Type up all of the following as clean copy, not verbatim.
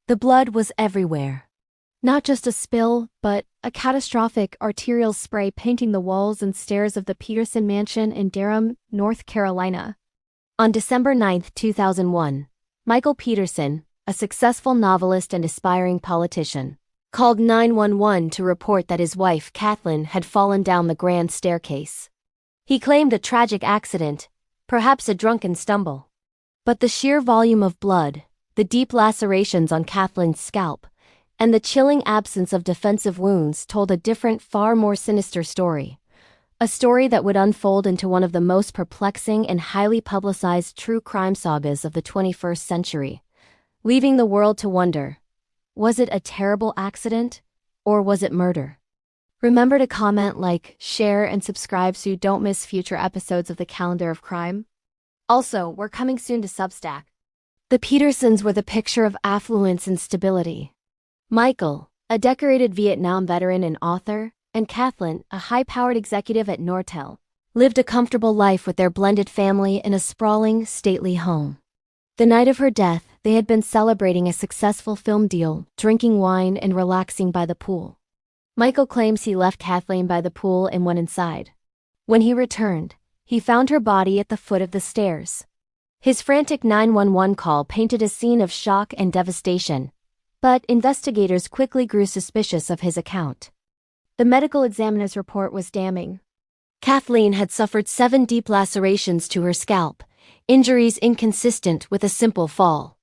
The blood was everywhere. Not just a spill, but a catastrophic arterial spray painting the walls and stairs of the Peterson mansion in Durham, North Carolina. On December 9, 2001, Michael Peterson, a successful novelist and aspiring politician, called 911 to report that his wife, Kathleen, had fallen down the grand staircase. He claimed a tragic accident, perhaps a drunken stumble. But the sheer volume of blood, the deep lacerations on Kathleen's scalp, and the chilling absence of defensive wounds told a different, far more sinister story. A story that would unfold into one of the most perplexing and highly publicized true crime sagas of the 21st century, leaving the world to wonder, was it a terrible accident, or was it murder? Remember to comment, like, share, and subscribe so you don't miss future episodes of the Calendar of Crime. Also, we're coming soon to Substack. The Petersons were the picture of affluence and stability. Michael, a decorated Vietnam veteran and author, and Kathleen, a high-powered executive at Nortel, lived a comfortable life with their blended family in a sprawling, stately home. The night of her death, they had been celebrating a successful film deal, drinking wine and relaxing by the pool. Michael claims he left Kathleen by the pool and went inside. When he returned, he found her body at the foot of the stairs. His frantic 911 call painted a scene of shock and devastation, but investigators quickly grew suspicious of his account. The medical examiner's report was damning. Kathleen had suffered 7 deep lacerations to her scalp, injuries inconsistent with a simple fall.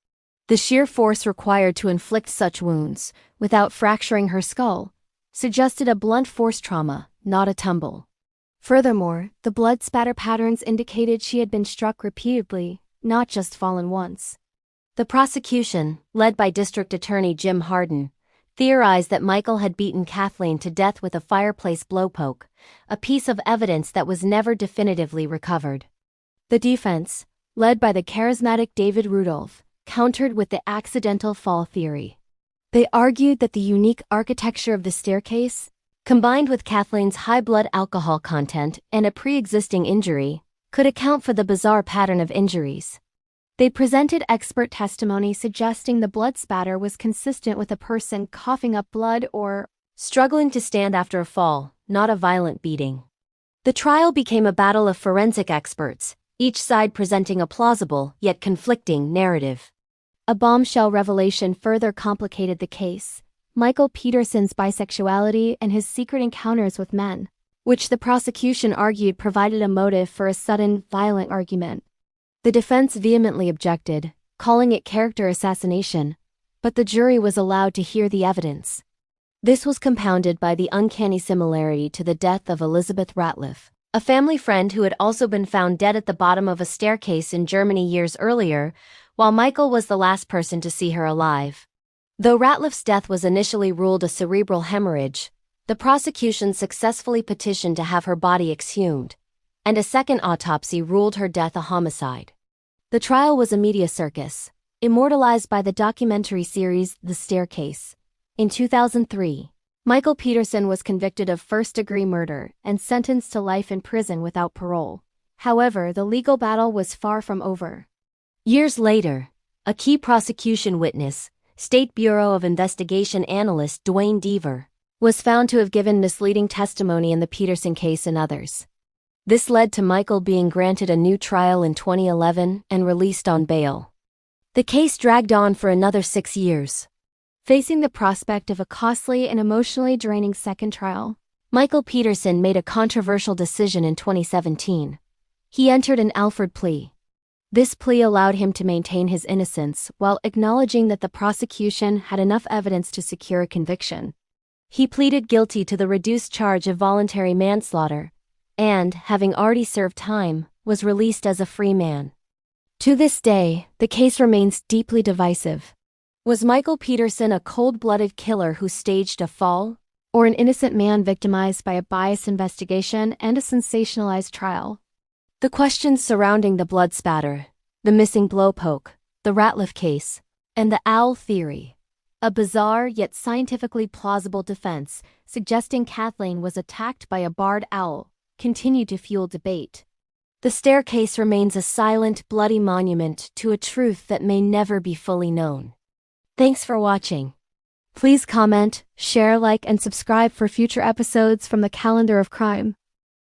The sheer force required to inflict such wounds, without fracturing her skull, suggested a blunt force trauma, not a tumble. Furthermore, the blood spatter patterns indicated she had been struck repeatedly, not just fallen once. The prosecution, led by District Attorney Jim Hardin, theorized that Michael had beaten Kathleen to death with a fireplace blowpoke, a piece of evidence that was never definitively recovered. The defense, led by the charismatic David Rudolph, countered with the accidental fall theory. They argued that the unique architecture of the staircase, combined with Kathleen's high blood alcohol content and a pre-existing injury, could account for the bizarre pattern of injuries. They presented expert testimony suggesting the blood spatter was consistent with a person coughing up blood or struggling to stand after a fall, not a violent beating. The trial became a battle of forensic experts, each side presenting a plausible yet conflicting narrative. A bombshell revelation further complicated the case: Michael Peterson's bisexuality and his secret encounters with men, which the prosecution argued provided a motive for a sudden, violent argument. The defense vehemently objected, calling it character assassination, but the jury was allowed to hear the evidence. This was compounded by the uncanny similarity to the death of Elizabeth Ratliff, a family friend who had also been found dead at the bottom of a staircase in Germany years earlier, while Michael was the last person to see her alive. Though Ratliff's death was initially ruled a cerebral hemorrhage, the prosecution successfully petitioned to have her body exhumed, and a second autopsy ruled her death a homicide. The trial was a media circus, immortalized by the documentary series The Staircase. In 2003, Michael Peterson was convicted of first-degree murder and sentenced to life in prison without parole. However, the legal battle was far from over. Years later, a key prosecution witness, State Bureau of Investigation analyst Dwayne Deaver, was found to have given misleading testimony in the Peterson case and others. This led to Michael being granted a new trial in 2011 and released on bail. The case dragged on for another 6 years. Facing the prospect of a costly and emotionally draining second trial, Michael Peterson made a controversial decision in 2017. He entered an Alford plea. This plea allowed him to maintain his innocence while acknowledging that the prosecution had enough evidence to secure a conviction. He pleaded guilty to the reduced charge of voluntary manslaughter, and, having already served time, was released as a free man. To this day, the case remains deeply divisive. Was Michael Peterson a cold-blooded killer who staged a fall, or an innocent man victimized by a biased investigation and a sensationalized trial? The questions surrounding the blood spatter, the missing blowpoke, the Ratliff case, and the owl theory, a bizarre yet scientifically plausible defense suggesting Kathleen was attacked by a barred owl, continue to fuel debate. The staircase remains a silent, bloody monument to a truth that may never be fully known. Thanks for watching. Please comment, share, like, and subscribe for future episodes from the Calendar of Crime.